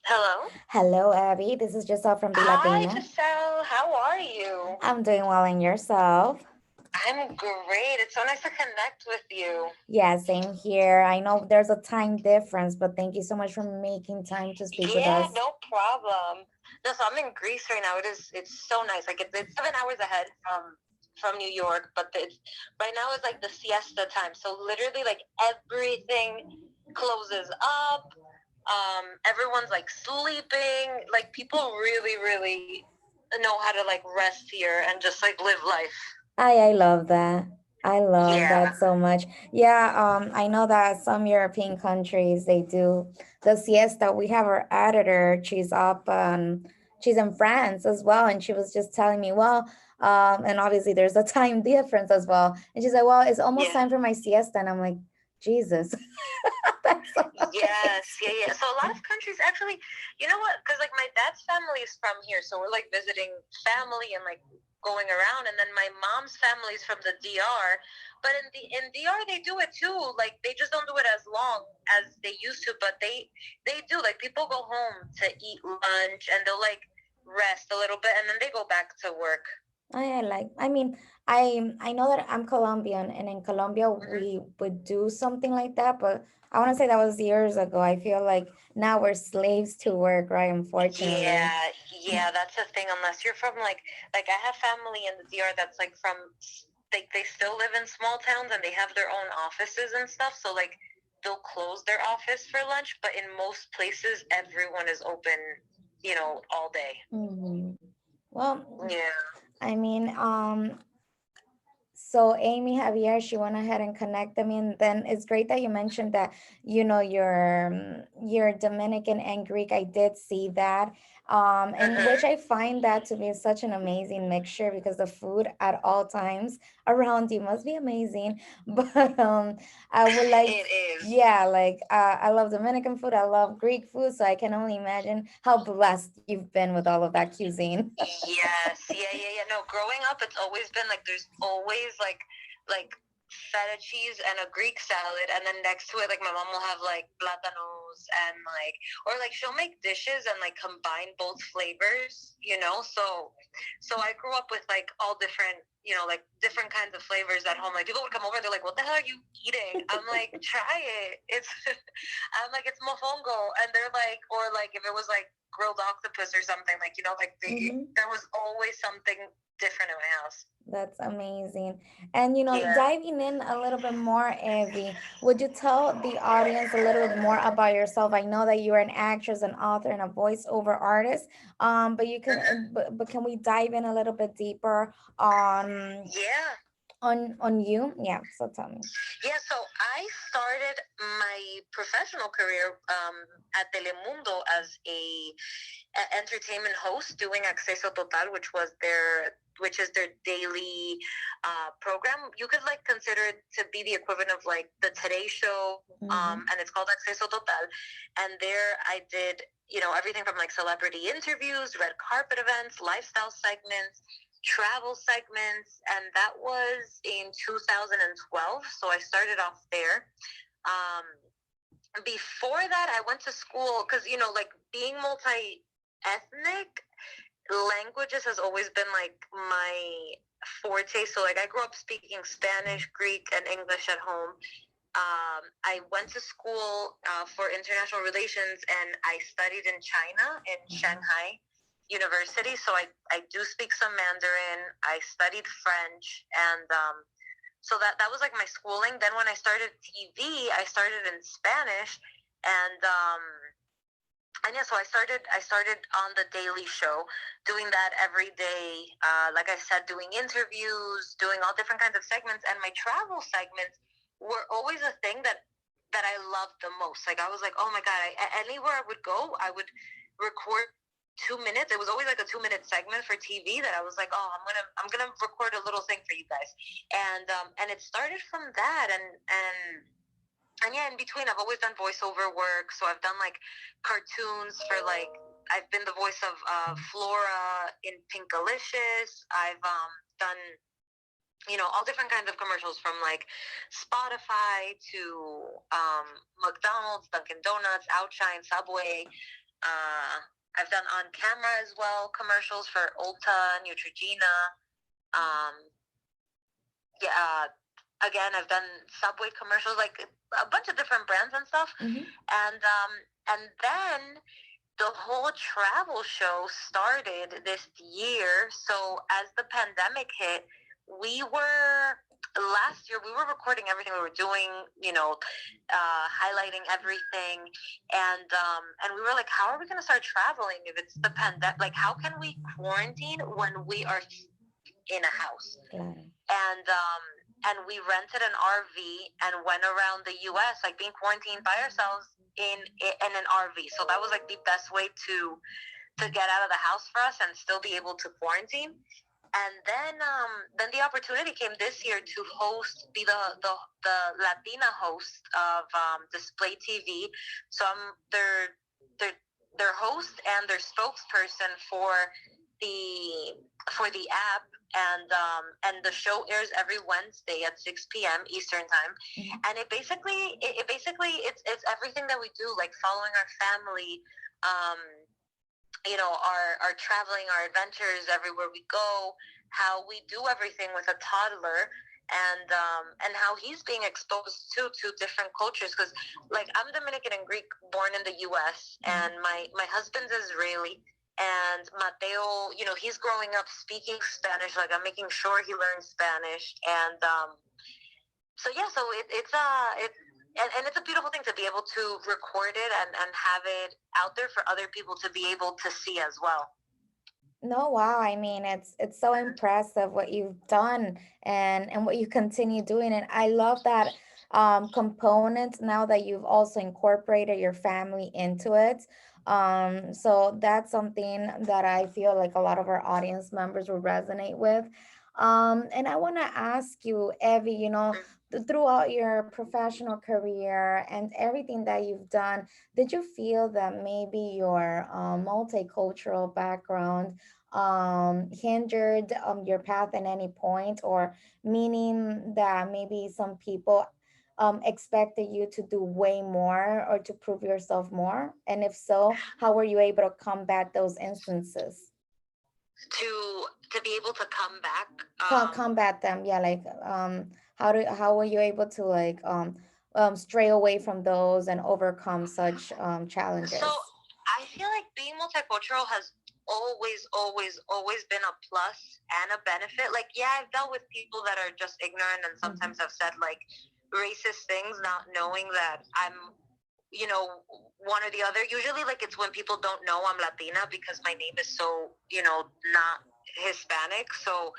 Hello. Hello, Abby. This is Giselle from The Hi, Latina. Giselle. How are you? I'm doing well, and yourself? I'm great. It's so nice to connect with you. Yeah, same here. I know there's a time difference, but thank you so much for making time to speak with Yeah, us. no problem. No, so I'm in Greece right now. It's so nice. Like it's 7 hours ahead from New York, but right now it's like the siesta time. So literally like everything closes up. Everyone's like sleeping. Like people really, really know how to like rest here and just like live life. I love that. I love Yeah. that so much. Yeah, I know that some European countries they do the siesta. We have our editor. She's in France as well, and she was just telling me, well, and obviously there's a time difference as well. And she's like, well, it's almost Yeah. time for my siesta, and I'm like, Jesus, that's so Yes, amazing. yeah, yeah. So a lot of countries actually, you know what? Because like my dad's family is from here, so we're like visiting family and like going around. And then my mom's family is from the DR, but in DR they do it too. Like they just don't do it as long as they used to, but they do. Like people go home to eat lunch and they'll like rest a little bit, and then they go back to work. I like. I mean, I know that I'm Colombian, and in Colombia Mhm. we would do something like that, but I want to say that was years ago. I feel like now we're slaves to work, right? Unfortunately. Yeah, yeah, that's the thing. Unless you're from like I have family in the DR that's like from they still live in small towns and they have their own offices and stuff. So like they'll close their office for lunch, but in most places everyone is open, all day. Hmm. Well, Yeah. I mean, so Amy Javier, she went ahead and connected me, and then it's great that you mentioned that you're Dominican and Greek. I did see that, and which Mhm. I find that to be such an amazing mixture because the food at all times around you must be amazing. But I would like, It is. yeah, like I love Dominican food. I love Greek food, so I can only imagine how blessed you've been with all of that cuisine. Yes, yeah, yeah, yeah. No, growing up, it's always been like there's always like feta cheese and a Greek salad, and then next to it, like my mom will have like plátanos and like or like she'll make dishes and like combine both flavors, you know. So I grew up with like all different, like different kinds of flavors at home. Like people would come over, and they're like, "What the hell are you eating?" I'm like, "Try it. It's," I'm like, "It's mofongo," and they're like, or like if it was like grilled octopus or something, like like Hmm. there was always something different in my house. That's amazing. And Yeah. diving in a little bit more, Evie, would you tell the audience a little bit more about yourself? I know that you're an actress, an author, and a voiceover artist. But you can, Hmm. but can we dive in a little bit deeper on Yeah. on you? Yeah. So tell me. Yeah, so I started my professional career at Telemundo as a entertainment host doing Acceso Total, which is their daily program. You could like consider it to be the equivalent of like the Today Show, Mm-hmm. and it's called Acceso Total. And there I did everything from like celebrity interviews, red carpet events, lifestyle segments, travel segments, and that was in 2012. So I started off there. Um, Before that, I went to school because like being multi-ethnic, languages has always been like my forte. So like I grew up speaking Spanish, Greek, and English at home. I went to school for international relations, and I studied in China in Shanghai University. So I do speak some Mandarin. I studied French, and so that was like my schooling. Then when I started TV, I started in Spanish, and yeah, so I started on the Daily Show, doing that every day. Like I said, doing interviews, doing all different kinds of segments, and my travel segments were always a thing that I loved the most. Like I was like, oh my god, anywhere I would go, I would record 2 minutes. It was always like a 2 minute segment for TV that I was like, oh, I'm gonna record a little thing for you guys, and it started from that, and yeah, in between, I've always done voiceover work. So I've done like cartoons for like I've been the voice of Flora in Pinkalicious. I've done all different kinds of commercials from like Spotify to McDonald's, Dunkin' Donuts, Outshine, Subway. I've done on camera as well commercials for Ulta, Neutrogena. Um, yeah. Again, I've done Subway commercials, like a bunch of different brands and stuff. Mm-hmm. And then the whole travel show started this year. So as the pandemic hit, we were last year we were recording everything we were doing, highlighting everything, and we were like, how are we going to start traveling if it's the pandemic? Like, how can we quarantine when we are in a house? Claro. And we rented an RV and went around the U.S. like being quarantined by ourselves in an RV. So that was like the best way to get out of the house for us and still be able to quarantine. And then the opportunity came this year to be the Latina host of Display TV. So I'm their host and their spokesperson for the app, and the show airs every Wednesday at 6 p.m. Eastern time. Mm-hmm. And it basically it's everything that we do, like following our family, our traveling, our adventures everywhere we go, how we do everything with a toddler, and how he's being exposed to different cultures, because like I'm Dominican and Greek, born in the U.S., and my husband's Israeli. And Mateo, he's growing up speaking Spanish. Like I'm making sure he learns Spanish, and so yeah, so it's a beautiful thing to be able to record it and have it out there for other people to be able to see as well. No, wow. I mean, it's so impressive what you've done and what you continue doing. And I love that component now that you've also incorporated your family into it. So that's something that I feel like a lot of our audience members will resonate with. And I want to ask you, Evie, throughout your professional career and everything that you've done, did you feel that maybe your multicultural background hindered your path at any point, or meaning that maybe some people expected you to do way more or to prove yourself more? And if so, how were you able to combat those instances? To be able to come back. Combat them, yeah, like how were you able to like stray away from those and overcome such So challenges? I feel like being multicultural has always, always, always been a plus and a benefit. Like, yeah, I've dealt with people that are just ignorant and sometimes have said like racist things, not knowing that I'm, one or the other. Usually, like, it's when people don't know I'm Latina because my name is so, not Hispanic. So,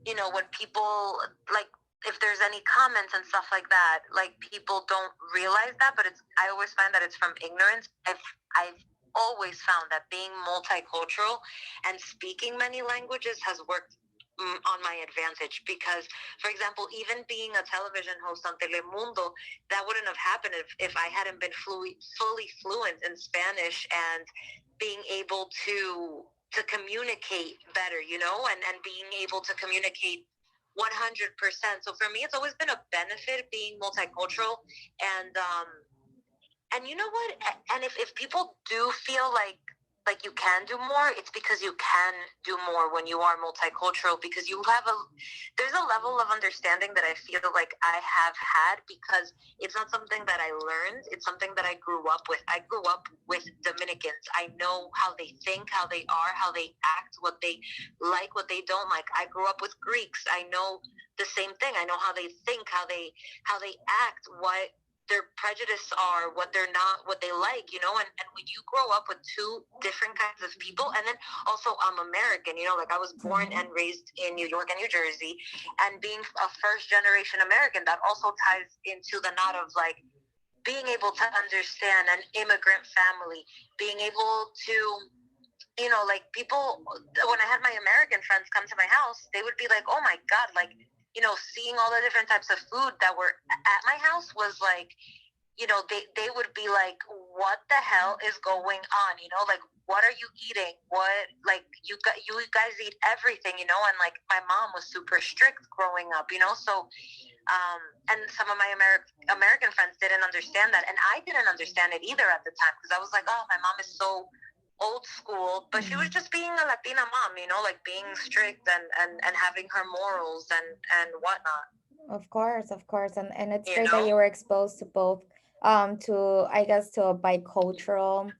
when people like, if there's any comments and stuff like that, like people don't realize that, but I always find that it's from ignorance. I've always found that being multicultural and speaking many languages has worked on my advantage, because for example, even being a television host on Telemundo, that wouldn't have happened if I hadn't been fully fluent in Spanish and being able to communicate better, and being able to communicate 100%. So for me, it's always been a benefit being multicultural. And you know what? And if people do feel like you can do more, it's because you can do more when you are multicultural, because there's a level of understanding that I feel like I have had, because it's not something that I learned, it's something that I grew up with. I grew up with Dominicans. I know how they think, how they are, how they act, what they like, what they don't like. I grew up with Greeks. I know the same thing. I know how they think, how they act, what their prejudices are, what they're not, what they like, and when you grow up with two different kinds of people, and then also I'm American, like I was born and raised in New York and New Jersey, and being a first generation American, that also ties into the knot of like being able to understand an immigrant family, being able to, like people, when I had my American friends come to my house, they would be like, oh my God, like, seeing all the different types of food that were at my house was like, they would be like, what the hell is going on? Like, what are you eating? What, like, you guys eat everything, and like my mom was super strict growing up, so, and some of my American friends didn't understand that. And I didn't understand it either at the time, because I was like, oh, my mom is so old school, but she was just being a Latina mom, like being strict and having her morals and whatnot. Of course, and it's You great that know. you were exposed to both, to I guess to a bicultural,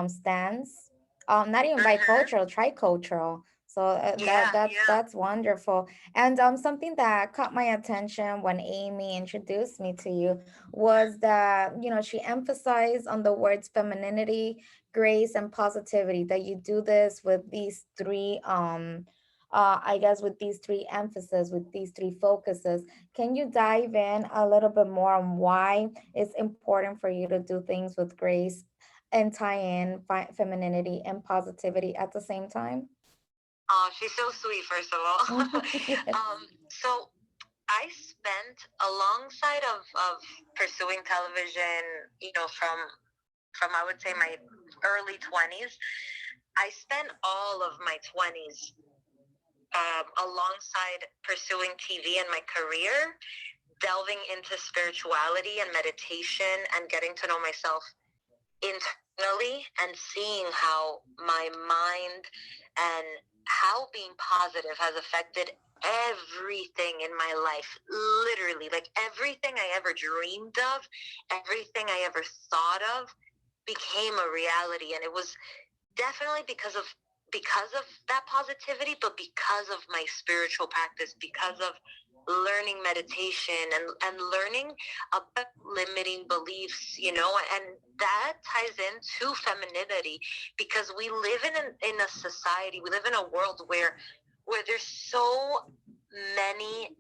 stance, not even Mhm. bicultural, tricultural. So Yeah. that's wonderful. And something that caught my attention when Amy introduced me to you was that she emphasized on the words femininity, grace, and positivity. That you do this with these three, I guess with these three emphasis, with these three focuses. Can you dive in a little bit more on why it's important for you to do things with grace and tie in femininity and positivity at the same time? Oh, she's so sweet. First of all, Yes. so I spent alongside of pursuing television, from I would say my early 20s. I spent all of my 20s alongside pursuing TV and my career, delving into spirituality and meditation and getting to know myself internally and seeing how my mind and how being positive has affected everything in my life. Literally, like everything I ever dreamed of, everything I ever thought of became a reality. And it was definitely because of that positivity, but because of my spiritual practice, because of learning meditation and learning about limiting beliefs, and that ties into femininity, because we live in a society, we live in a world where there's so many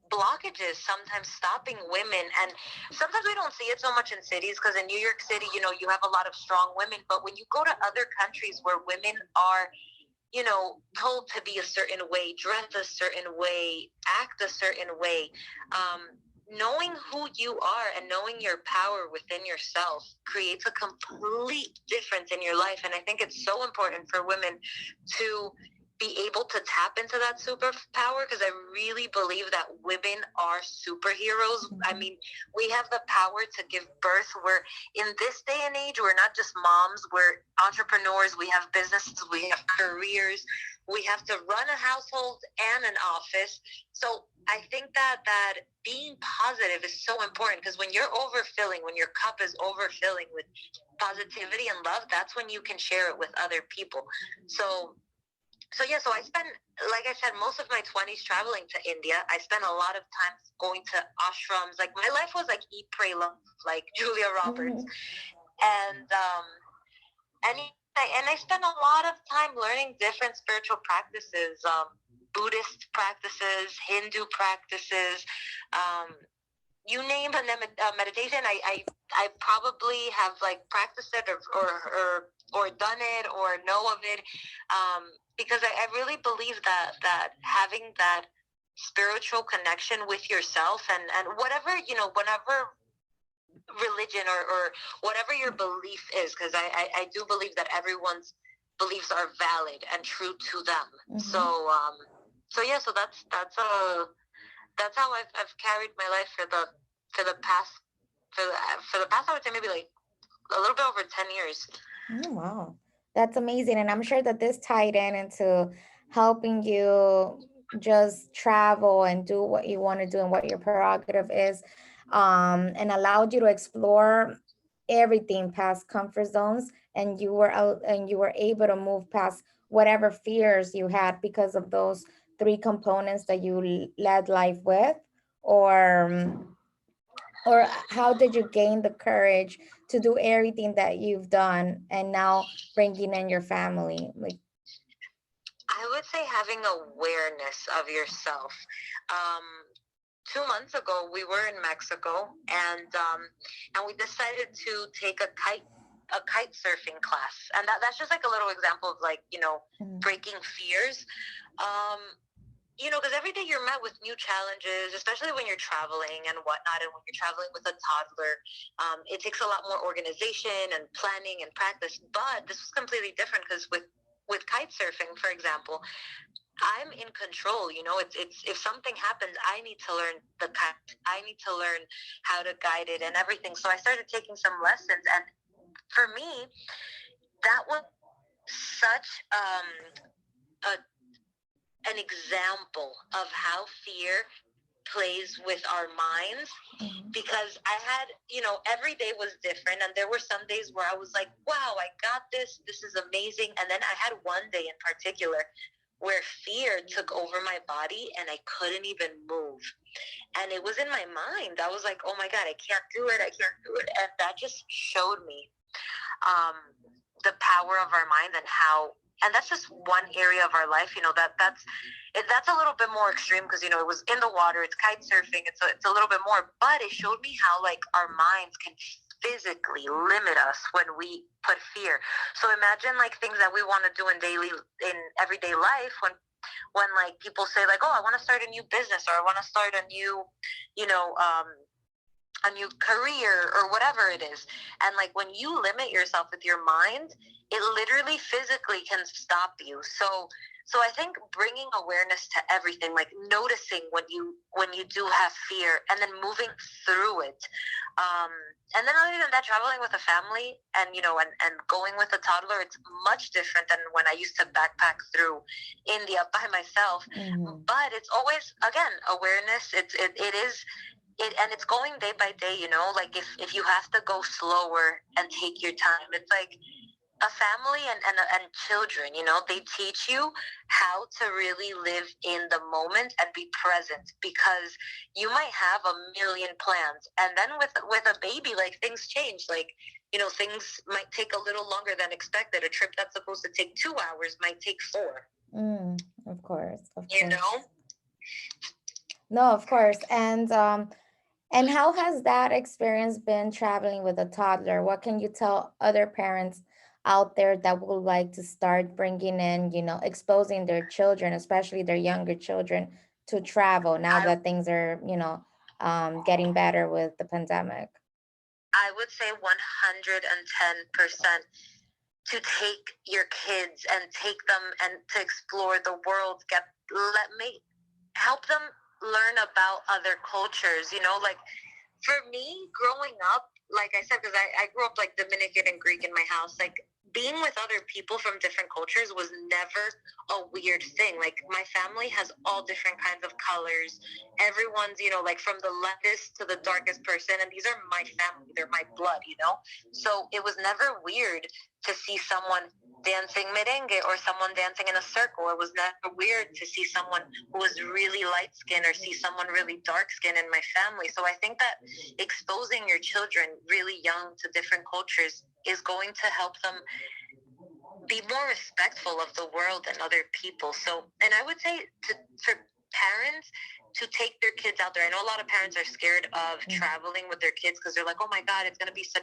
blockages sometimes stopping women. And sometimes we don't see it so much in cities, because in New York City, you have a lot of strong women, but when you go to other countries where women are told to be a certain way, dress a certain way, act a certain way, knowing who you are and knowing your power within yourself creates a complete difference in your life. And I think it's so important for women to be able to tap into that superpower, because I really believe that women are superheroes. I mean, we have the power to give birth. We're in this day and age, we're not just moms, we're entrepreneurs, we have businesses, we have careers, we have to run a household and an office. So I think that being positive is so important, because when you're overfilling, when your cup is overfilling with positivity and love, that's when you can share it with other people. So yeah, so I spent, like I said, most of my 20s traveling to India. I spent a lot of time going to ashrams. Like my life was like eat, pray, love, like Julia Roberts. Mhm. And I spent a lot of time learning different spiritual practices, Buddhist practices, Hindu practices, um, you name a meditation. I probably have like practiced it or done it or know of it, because I really believe that having that spiritual connection with yourself and whatever, whatever religion or whatever your belief is, because I do believe that everyone's beliefs are valid and true to them. So Mhm. so yeah, so that's how I've carried my life for the past for the past, I would say, maybe like a little bit over 10 years. Oh, wow. That's amazing. And I'm sure that this tied in into helping you just travel and do what you want to do and what your prerogative is, and allowed you to explore everything past comfort zones, and you were out and you were able to move past whatever fears you had because of those three components that you led life with, or or how did you gain the courage to do everything that you've done and now bringing in your family? Like, I would say having awareness of yourself. Um, 2 months ago, we were in Mexico, and we decided to take a kite surfing class, and that's just like a little example of, like, mm, breaking fears. Um, because every day you're met with new challenges, especially when you're traveling and whatnot. And when you're traveling with a toddler, it takes a lot more organization and planning and practice. But this was completely different, because with kite surfing, for example, I'm in control. It's if something happens, I need to learn the kite. I need to learn how to guide it and everything. So I started taking some lessons, and for me, that was such a, an example of how fear plays with our minds, Mhm. because I had, every day was different. And there were some days where I was like, wow, I got this. This is amazing. And then I had one day in particular where fear took over my body and I couldn't even move. And it was in my mind. I was like, oh my God, I can't do it. I can't do it. And that just showed me um, the power of our mind, and how, and that's just one area of our life, that's a little bit more extreme, because it was in the water, it's kite surfing, it's a little bit more, but it showed me how, like, our minds can physically limit us when we put fear. So imagine, like, things that we want to do in everyday life, when like people say, like, oh, I want to start a new business, or I want to start you know a new career, or whatever it is. And like, when you limit yourself with your mind, it literally physically can stop you. So I think bringing awareness to everything, like noticing when you do have fear, and then moving through it. um and then, other than that, traveling with a family, and and going with a toddler, it's much different than when I used to backpack through India by myself. Mhm. But it's always, again, awareness. It is it, and it's going day by day. Like, if you have to go slower and take your time, it's like a family and children. They teach you how to really live in the moment and be present, because you might have a million plans, and then with a baby, like, things change. Like, things might take a little longer than expected. A trip that's supposed to take 2 hours might take four. Of course, of you know course. No, of course. And how has that experience been traveling with a toddler? What can you tell other parents out there that would like to start bringing in, exposing their children, especially their younger children, to travel now I that things are, getting better with the pandemic? I would say 110% to take your kids and take them and to explore the world. Let me help them learn about other cultures. Like, for me, growing up, like I said, because I grew up like Dominican and Greek in my house, like, being with other people from different cultures was never a weird thing. Like, my family has all different kinds of colors. Everyone's, like, from the lightest to the darkest person, and these are my family. They're my blood. So it was never weird to see someone dancing merengue or someone dancing in a circle. It was never weird to see someone who was really light skinned or see someone really dark skinned in my family. So I think that exposing your children really young to different cultures is going to help them be more respectful of the world and other people. So, and I would say, for parents to take their kids out there. I know a lot of parents are scared of traveling with their kids because they're like, oh my God, it's going to be so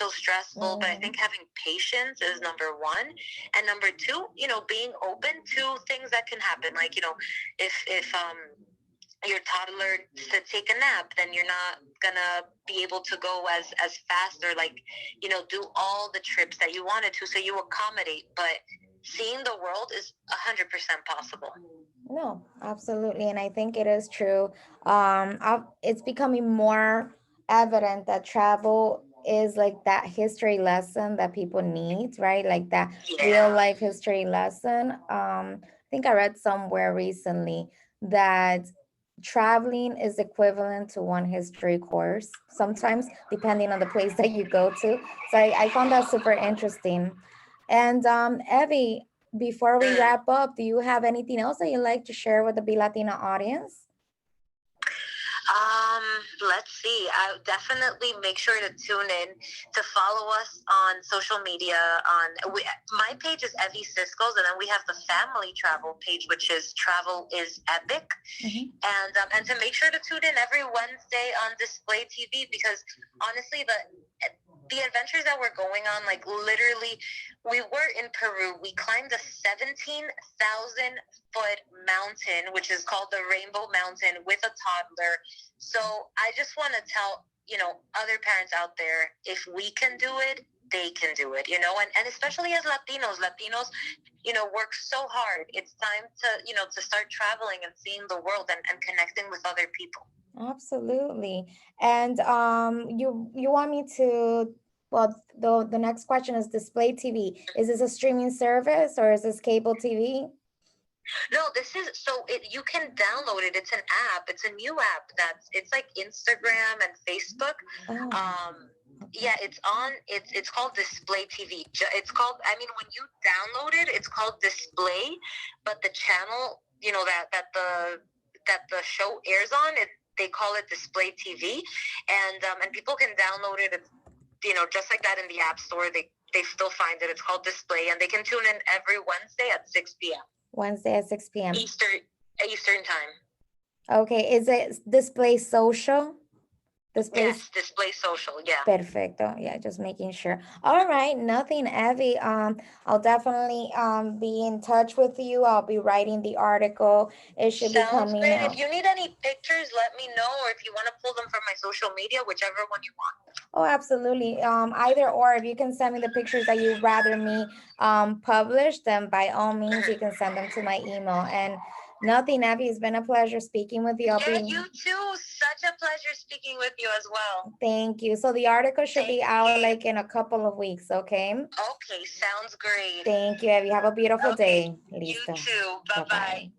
stressful. But I Mhm. think having patience is number one. And number two, being open to things that can happen. Like, if your toddler to take a nap, then you're not gonna be able to go as fast, or, like, do all the trips that you wanted to, so you accommodate. But seeing the world is 100% possible. No, absolutely. And I think it is true. It's becoming more evident that travel is like that history lesson that people need, right? Like that real Yeah. life history lesson. I think I read somewhere recently that traveling is equivalent to one history course, sometimes depending on the place that you go to. So I found that super interesting. And Evie, before we Mm. wrap up, do you have anything else that you'd like to share with the Be Latina audience? Um, let's see. I definitely make sure to tune in, to follow us on social media. My page is Evie Siscos, and then we have the family travel page, which is Travel is Epic. Mhm. And to make sure to tune in every Wednesday on Display TV, because honestly, the adventures that we're going on, like, literally, we were in Peru. We climbed a 17,000-foot mountain, which is called the Rainbow Mountain, with a toddler. So I just want to tell, other parents out there, if we can do it, they can do it, and especially as Latinos, work so hard. It's time to start traveling and seeing the world, and connecting with other people. Absolutely. And you want me to Well, the next question is Display TV. Is this a streaming service or is this cable TV? No, this is so you can download it. It's an app. It's a new app it's like Instagram and Facebook. Oh, okay. Yeah, it's called Display TV. It's called, I mean, when you download it, it's called Display, but the channel, that the show airs on, they call it Display TV, and people can download it. It's, just like that in the App Store. They still find it. It's called Display, and they can tune in every Wednesday at 6 p.m. Wednesday at 6 p.m. Eastern time. Okay, is it Display Social? Yes, Display Social, yeah. Perfecto. Yeah, just making sure. All right, nothing, Evie. I'll definitely be in touch with you. I'll be writing the article. It should be coming great. out. If you need any pictures, let me know, or if you want to pull them from my social media, whichever one you want. Oh, absolutely. Either or, if you can send me the pictures that you'd rather me publish, then by all means you can send them to my email. And nothing, Evie, it's been a pleasure speaking with you. Yeah, you too. Such a pleasure speaking with you as well. Thank you. So the article should be out like in a couple of weeks, okay? Okay, sounds great. Thank you, Evie. Have a beautiful day. You Listo. too. Bye-bye.